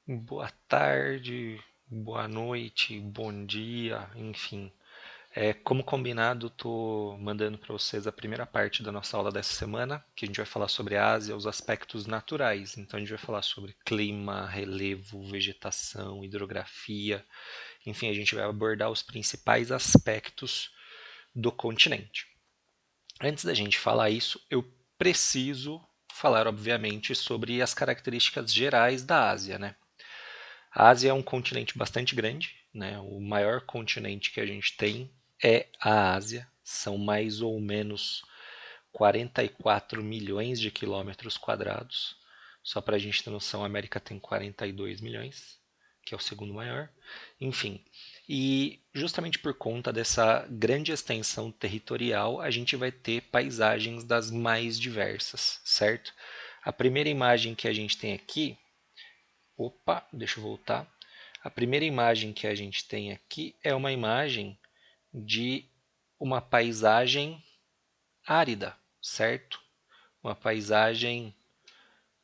Boa tarde, boa noite, bom dia, enfim. Como combinado, estou mandando para vocês a primeira parte da nossa aula dessa semana, que a gente vai falar sobre a Ásia, os aspectos naturais. Então, a gente vai falar sobre clima, relevo, vegetação, hidrografia, enfim, a gente vai abordar os principais aspectos do continente. Antes da gente falar isso, eu preciso falar, obviamente, sobre as características gerais da Ásia, né? A Ásia é um continente bastante grande, né? O maior continente que a gente tem é a Ásia, são mais ou menos 44 milhões de quilômetros quadrados. Só para a gente ter noção, a América tem 42 milhões, que é o segundo maior. Enfim, e justamente por conta dessa grande extensão territorial, a gente vai ter paisagens das mais diversas, certo? A primeira imagem que a gente tem aqui, opa, deixa eu voltar. A primeira imagem que a gente tem aqui é uma imagem de uma paisagem árida, certo? Uma paisagem.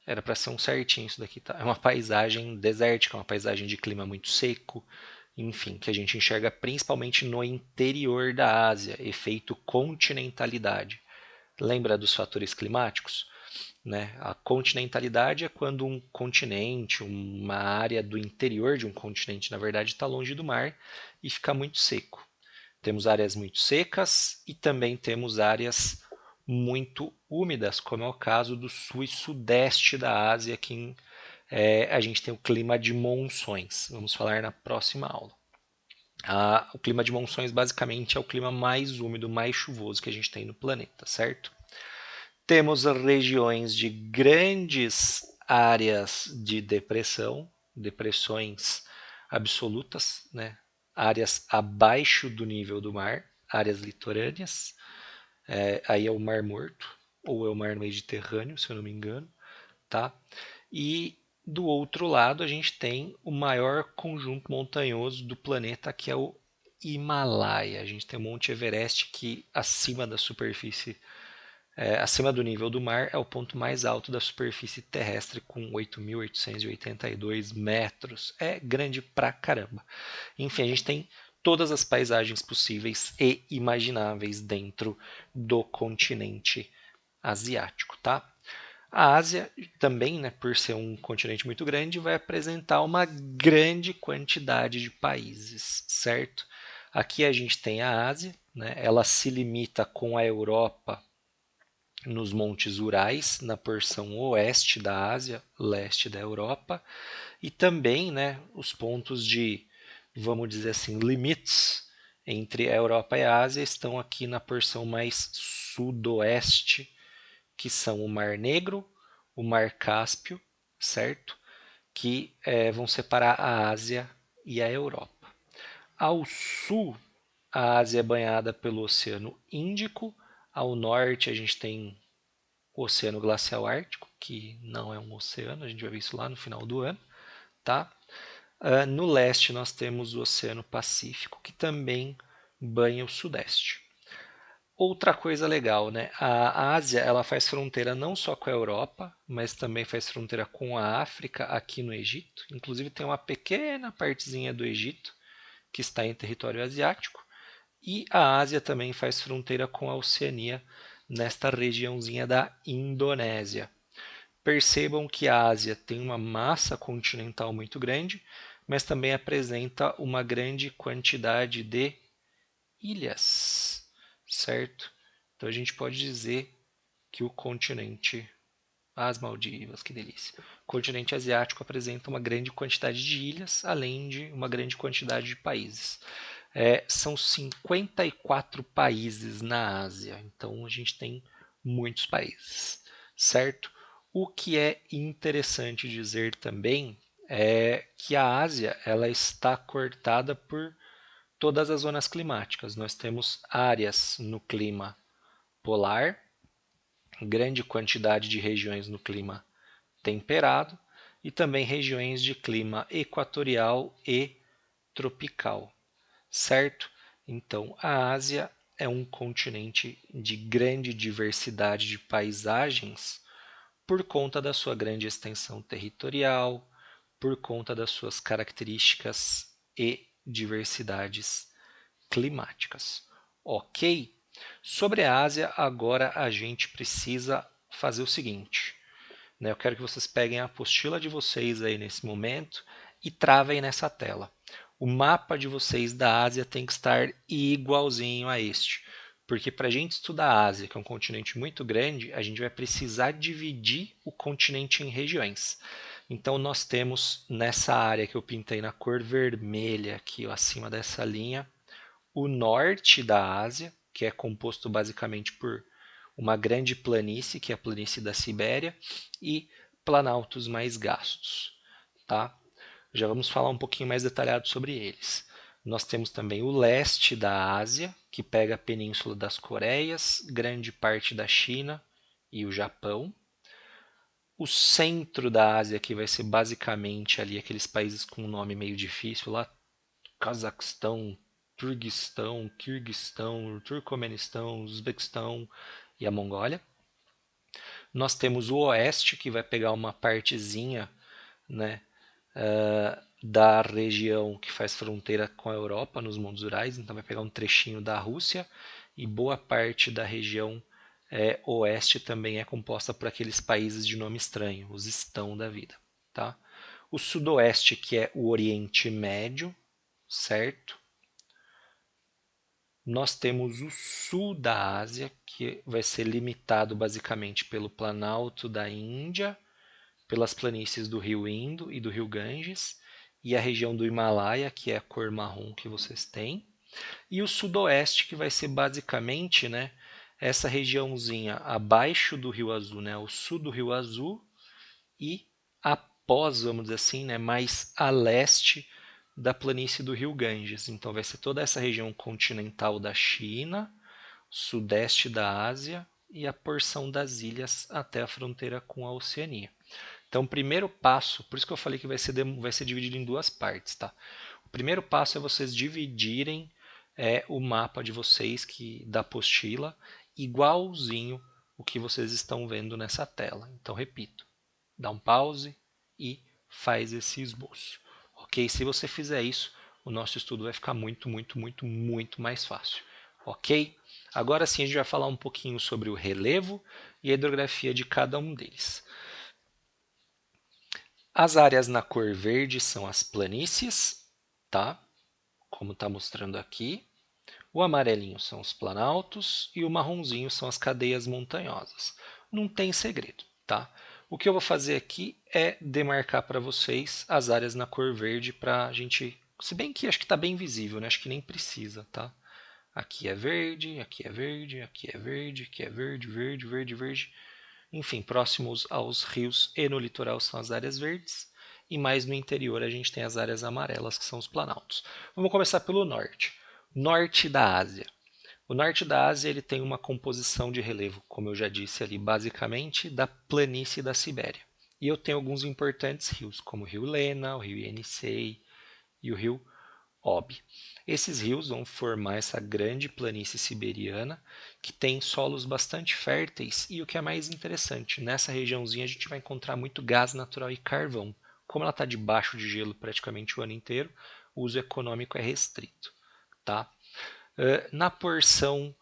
Era para ser um certinho isso daqui, tá? É uma paisagem desértica, uma paisagem de clima muito seco, enfim, que a gente enxerga principalmente no interior da Ásia, efeito continentalidade. Lembra dos fatores climáticos? Né? A continentalidade é quando um continente, uma área do interior de um continente, na verdade, está longe do mar e fica muito seco. Temos áreas muito secas e também temos áreas muito úmidas, como é o caso do sul e sudeste da Ásia, que a gente tem o clima de monções. Vamos falar na próxima aula. O clima de monções basicamente é o clima mais úmido, mais chuvoso que a gente tem no planeta, certo? Temos regiões de grandes áreas de depressão, depressões absolutas, né? Áreas abaixo do nível do mar, áreas litorâneas, aí é o Mar Morto, ou é o Mar Mediterrâneo, se eu não me engano, tá? E do outro lado a gente tem o maior conjunto montanhoso do planeta, que é o Himalaia. A gente tem o Monte Everest, que acima da superfície acima do nível do mar, é o ponto mais alto da superfície terrestre, com 8.882 metros. É grande pra caramba. Enfim, a gente tem todas as paisagens possíveis e imagináveis dentro do continente asiático, tá? A Ásia também, né, por ser um continente muito grande, vai apresentar uma grande quantidade de países, certo? Aqui a gente tem a Ásia, né, ela se limita com a Europa nos Montes Urais, na porção oeste da Ásia, leste da Europa, e também, né, os pontos de, vamos dizer assim, limites entre a Europa e a Ásia estão aqui na porção mais sudoeste, que são o Mar Negro, o Mar Cáspio, certo? Que vão separar a Ásia e a Europa. Ao sul, a Ásia é banhada pelo Oceano Índico, ao norte a gente tem o Oceano Glacial Ártico, que não é um oceano, a gente vai ver isso lá no final do ano, tá? No leste nós temos o Oceano Pacífico, que também banha o sudeste. Outra coisa legal, né? A Ásia ela faz fronteira não só com a Europa, mas também faz fronteira com a África aqui no Egito. Inclusive tem uma pequena partezinha do Egito que está em território asiático. E a Ásia também faz fronteira com a Oceania nesta regiãozinha da Indonésia. Percebam que a Ásia tem uma massa continental muito grande, mas também apresenta uma grande quantidade de ilhas, certo? Então a gente pode dizer que o continente, as Maldivas, que delícia. O continente asiático apresenta uma grande quantidade de ilhas, além de uma grande quantidade de países. São 54 países na Ásia, então a gente tem muitos países, certo? O que é interessante dizer também é que a Ásia ela está cortada por todas as zonas climáticas. Nós temos áreas no clima polar, grande quantidade de regiões no clima temperado e também regiões de clima equatorial e tropical, certo? Então, a Ásia é um continente de grande diversidade de paisagens por conta da sua grande extensão territorial, por conta das suas características e diversidades climáticas. Ok? Sobre a Ásia, agora a gente precisa fazer o seguinte, né? Eu quero que vocês peguem a apostila de vocês aí nesse momento e travem nessa tela. O mapa de vocês da Ásia tem que estar igualzinho a este, porque para a gente estudar a Ásia, que é um continente muito grande, a gente vai precisar dividir o continente em regiões. Então nós temos nessa área que eu pintei na cor vermelha aqui, ó, acima dessa linha, o norte da Ásia, que é composto basicamente por uma grande planície, que é a planície da Sibéria, e planaltos mais gastos. Tá? Já vamos falar um pouquinho mais detalhado sobre eles. Nós temos também o leste da Ásia, que pega a península das Coreias, grande parte da China e o Japão. O centro da Ásia, que vai ser basicamente ali aqueles países com um nome meio difícil lá, Cazaquistão, Kirguistão, Turcomenistão, Uzbequistão e a Mongólia. Nós temos o oeste, que vai pegar uma partezinha, né, da região que faz fronteira com a Europa, nos Montes Urais, então vai pegar um trechinho da Rússia, e boa parte da região oeste também é composta por aqueles países de nome estranho, os estão da vida. Tá? O sudoeste, que é o Oriente Médio, certo? Nós temos o sul da Ásia, que vai ser limitado basicamente pelo Planalto da Índia, pelas planícies do rio Indo e do rio Ganges, e a região do Himalaia, que é a cor marrom que vocês têm. E o sudoeste, que vai ser basicamente, né, essa regiãozinha abaixo do Rio Azul, né, o sul do Rio Azul, e após, vamos dizer assim, né, mais a leste da planície do rio Ganges. Então vai ser toda essa região continental da China, sudeste da Ásia e a porção das ilhas até a fronteira com a Oceania. Então, o primeiro passo, por isso que eu falei que vai ser dividido em duas partes, tá? O primeiro passo é vocês dividirem o mapa de vocês da apostila igualzinho o que vocês estão vendo nessa tela. Então, repito, dá um pause e faz esse esboço. Ok? Se você fizer isso, o nosso estudo vai ficar muito, muito, muito, muito mais fácil. Ok? Agora sim a gente vai falar um pouquinho sobre o relevo e a hidrografia de cada um deles. As áreas na cor verde são as planícies, tá? Como está mostrando aqui. O amarelinho são os planaltos e o marronzinho são as cadeias montanhosas. Não tem segredo, tá? O que eu vou fazer aqui é demarcar para vocês as áreas na cor verde para a gente... Se bem que acho que está bem visível, né? Acho que nem precisa, tá? Aqui é verde, aqui é verde, aqui é verde, aqui é verde, verde, verde, verde. Enfim, próximos aos rios e no litoral são as áreas verdes. E mais no interior a gente tem as áreas amarelas, que são os planaltos. Vamos começar pelo norte. Norte da Ásia. O norte da Ásia ele tem uma composição de relevo, como eu já disse ali, basicamente da planície da Sibéria. E eu tenho alguns importantes rios, como o rio Lena, o rio Yenisei e o rio Obi. Esses rios vão formar essa grande planície siberiana que tem solos bastante férteis e o que é mais interessante, nessa regiãozinha a gente vai encontrar muito gás natural e carvão. Como ela está debaixo de gelo praticamente o ano inteiro, o uso econômico é restrito. Tá? Na porção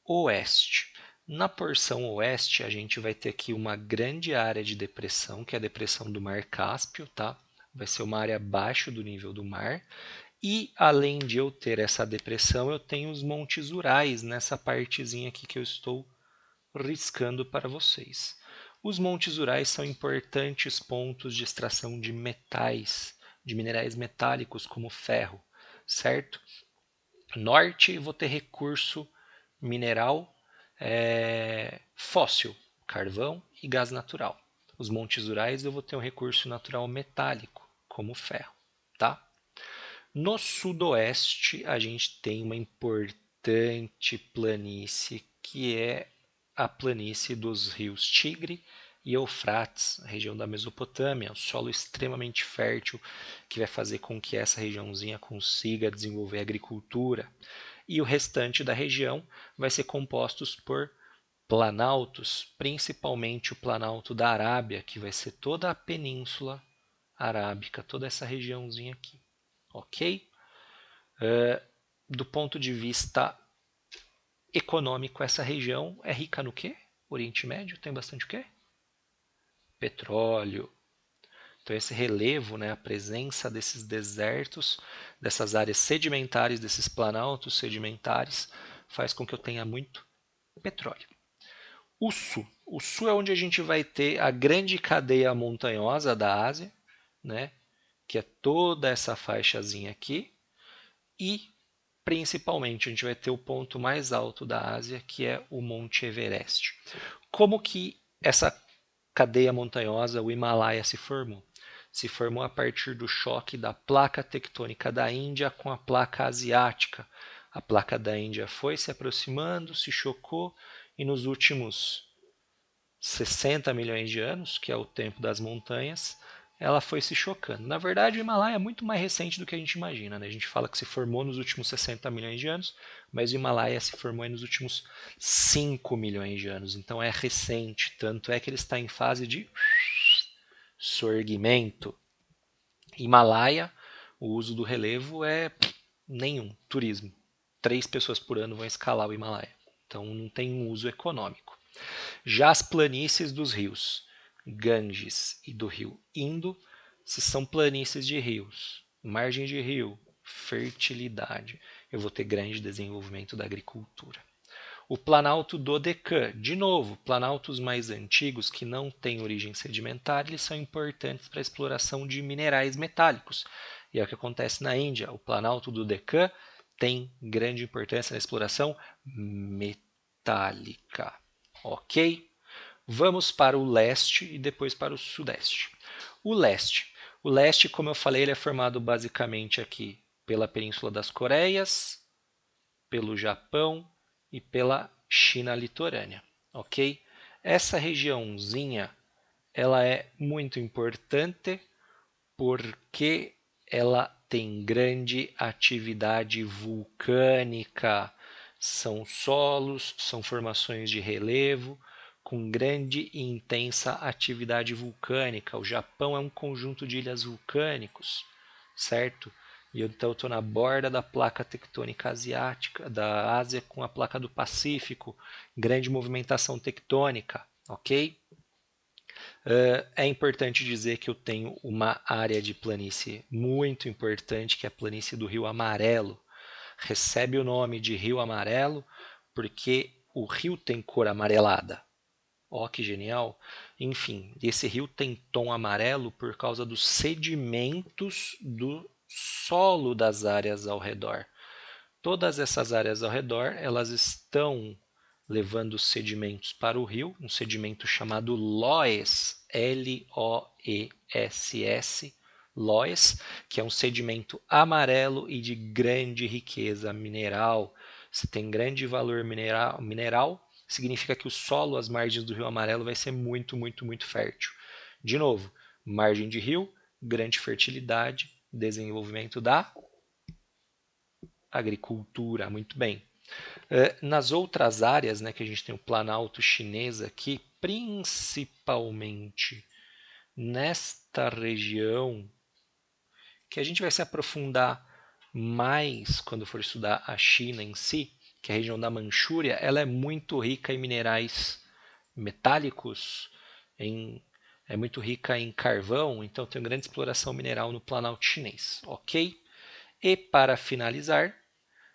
oeste. Na porção oeste, a gente vai ter aqui uma grande área de depressão, que é a depressão do Mar Cáspio, tá? Vai ser uma área abaixo do nível do mar. E além de eu ter essa depressão, eu tenho os montes Urais nessa partezinha aqui que eu estou riscando para vocês. Os montes Urais são importantes pontos de extração de metais, de minerais metálicos como ferro, certo? Norte, vou ter recurso mineral fóssil, carvão e gás natural. Os montes Urais eu vou ter um recurso natural metálico, como ferro, tá? No sudoeste, a gente tem uma importante planície, que é a planície dos rios Tigre e Eufrates, região da Mesopotâmia, um solo extremamente fértil que vai fazer com que essa regiãozinha consiga desenvolver agricultura. E o restante da região vai ser composto por planaltos, principalmente o planalto da Arábia, que vai ser toda a península Arábica, toda essa regiãozinha aqui, ok? Do ponto de vista econômico, essa região é rica no quê? Oriente Médio tem bastante o quê? Petróleo. Então esse relevo, né, a presença desses desertos, dessas áreas sedimentares, desses planaltos sedimentares, faz com que eu tenha muito petróleo. O sul é onde a gente vai ter a grande cadeia montanhosa da Ásia, né, que é toda essa faixazinha aqui, e principalmente a gente vai ter o ponto mais alto da Ásia, que é o Monte Everest. Como que essa cadeia montanhosa, o Himalaia, se formou? Se formou a partir do choque da placa tectônica da Índia com a placa asiática. A placa da Índia foi se aproximando, se chocou, e nos últimos 60 milhões de anos, que é o tempo das montanhas, ela foi se chocando. Na verdade, o Himalaia é muito mais recente do que a gente imagina. Né? A gente fala que se formou nos últimos 60 milhões de anos, mas o Himalaia se formou nos últimos 5 milhões de anos. Então é recente, tanto é que ele está em fase de sorgimento. Himalaia, o uso do relevo é nenhum, turismo. 3 pessoas por ano vão escalar o Himalaia. Então não tem um uso econômico. Já as planícies dos rios Ganges e do rio Indo, se são planícies de rios, margem de rio, fertilidade, eu vou ter grande desenvolvimento da agricultura. O Planalto do Deccan, de novo, planaltos mais antigos que não têm origem sedimentar, eles são importantes para a exploração de minerais metálicos. E é o que acontece na Índia. O Planalto do Deccan tem grande importância na exploração metálica. Ok? Vamos para o leste e depois para o sudeste. O leste. O leste, como eu falei, ele é formado basicamente aqui pela Península das Coreias, pelo Japão e pela China litorânea, ok? Essa regiãozinha, ela é muito importante porque ela tem grande atividade vulcânica. São solos, são formações de relevo com grande e intensa atividade vulcânica. O Japão é um conjunto de ilhas vulcânicos, certo? E então eu estou na borda da placa tectônica asiática, da Ásia com a placa do Pacífico, grande movimentação tectônica, ok? É importante dizer que eu tenho uma área de planície muito importante, que é a planície do Rio Amarelo. Recebe o nome de Rio Amarelo porque o rio tem cor amarelada. Ó, que genial! Enfim, esse rio tem tom amarelo por causa dos sedimentos do solo das áreas ao redor. Todas essas áreas ao redor, elas estão levando sedimentos para o rio, um sedimento chamado LOES, L-O-E-S-S, LOES, que é um sedimento amarelo e de grande riqueza mineral. Se tem grande valor mineral, significa que o solo às margens do Rio Amarelo vai ser muito, muito, muito fértil. De novo, margem de rio, grande fertilidade, desenvolvimento da agricultura, muito bem. Nas outras áreas, né, que a gente tem o Planalto chinês aqui, principalmente nesta região, que a gente vai se aprofundar mais quando for estudar a China em si, que é a região da Manchúria, ela é muito rica em minerais metálicos, é muito rica em carvão, então tem grande exploração mineral no Planalto chinês, ok? E para finalizar,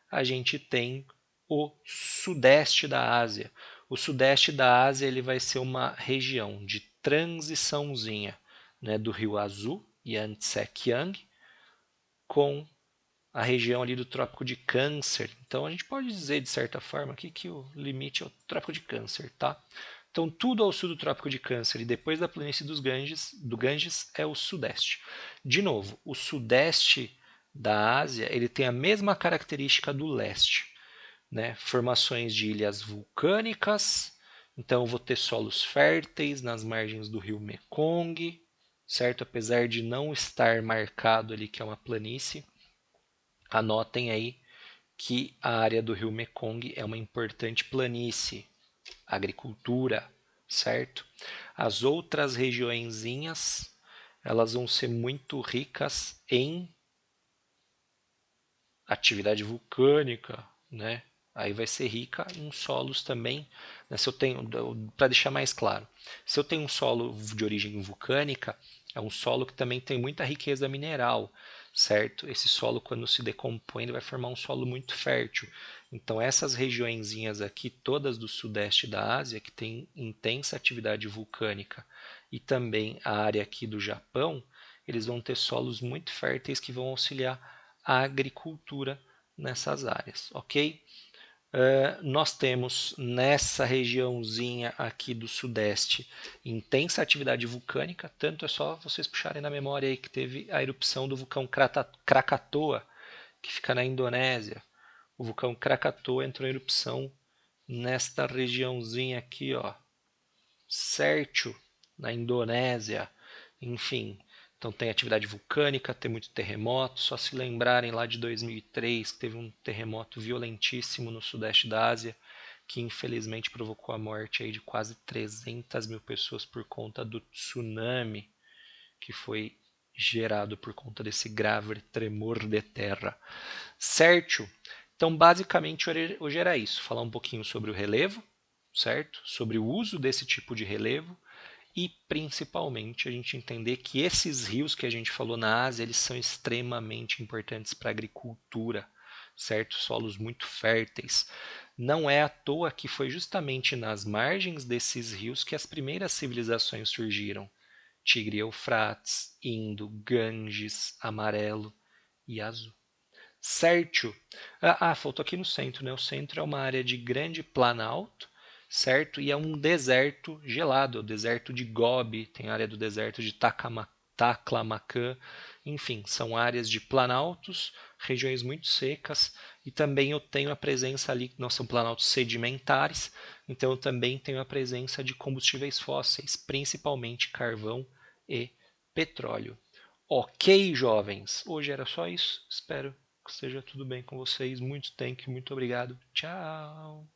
a gente tem o sudeste da Ásia. O sudeste da Ásia ele vai ser uma região de transiçãozinha, né, do Rio Azul, Yangtze-Kiang, com a região ali do Trópico de Câncer. Então a gente pode dizer de certa forma aqui que o limite é o Trópico de Câncer, tá? Então tudo ao sul do Trópico de Câncer e depois da planície do Ganges é o sudeste. De novo, o sudeste da Ásia ele tem a mesma característica do leste, né? Formações de ilhas vulcânicas, então eu vou ter solos férteis nas margens do rio Mekong, certo? Apesar de não estar marcado ali que é uma planície, anotem aí que a área do rio Mekong é uma importante planície, agricultura, certo? As outras regiõezinhas elas vão ser muito ricas em atividade vulcânica, né? Aí vai ser rica em solos também, né? Se eu tenho, para deixar mais claro, se eu tenho um solo de origem vulcânica, é um solo que também tem muita riqueza mineral, certo? Esse solo, quando se decompõe, ele vai formar um solo muito fértil. Então, essas regiõezinhas aqui, todas do sudeste da Ásia, que tem intensa atividade vulcânica, e também a área aqui do Japão, eles vão ter solos muito férteis que vão auxiliar a agricultura nessas áreas, ok? Nós temos nessa regiãozinha aqui do sudeste intensa atividade vulcânica, tanto é só vocês puxarem na memória aí que teve a erupção do vulcão Krakatoa, que fica na Indonésia. O vulcão Krakatoa entrou em erupção nesta regiãozinha aqui, ó, Sértio, na Indonésia, enfim. Então tem atividade vulcânica, tem muito terremoto. Só se lembrarem lá de 2003, que teve um terremoto violentíssimo no sudeste da Ásia, que infelizmente provocou a morte aí de quase 300 mil pessoas por conta do tsunami que foi gerado por conta desse grave tremor de terra. Certo? Então, basicamente, hoje era isso. Falar um pouquinho sobre o relevo, certo? Sobre o uso desse tipo de relevo e, principalmente, a gente entender que esses rios que a gente falou na Ásia, eles são extremamente importantes para a agricultura, certo? Solos muito férteis. Não é à toa que foi justamente nas margens desses rios que as primeiras civilizações surgiram. Tigre, Eufrates, Indo, Ganges, Amarelo e Azul. Certo? Faltou aqui no centro, né? O centro é uma área de grande planalto, certo? E é um deserto gelado, é o deserto de Gobi, tem a área do deserto de Taklamakan, enfim, são áreas de planaltos, regiões muito secas, e também eu tenho a presença ali, não são planaltos sedimentares, então eu também tenho a presença de combustíveis fósseis, principalmente carvão e petróleo. Ok, jovens, hoje era só isso, espero que esteja tudo bem com vocês. Muito thank you, muito obrigado. Tchau.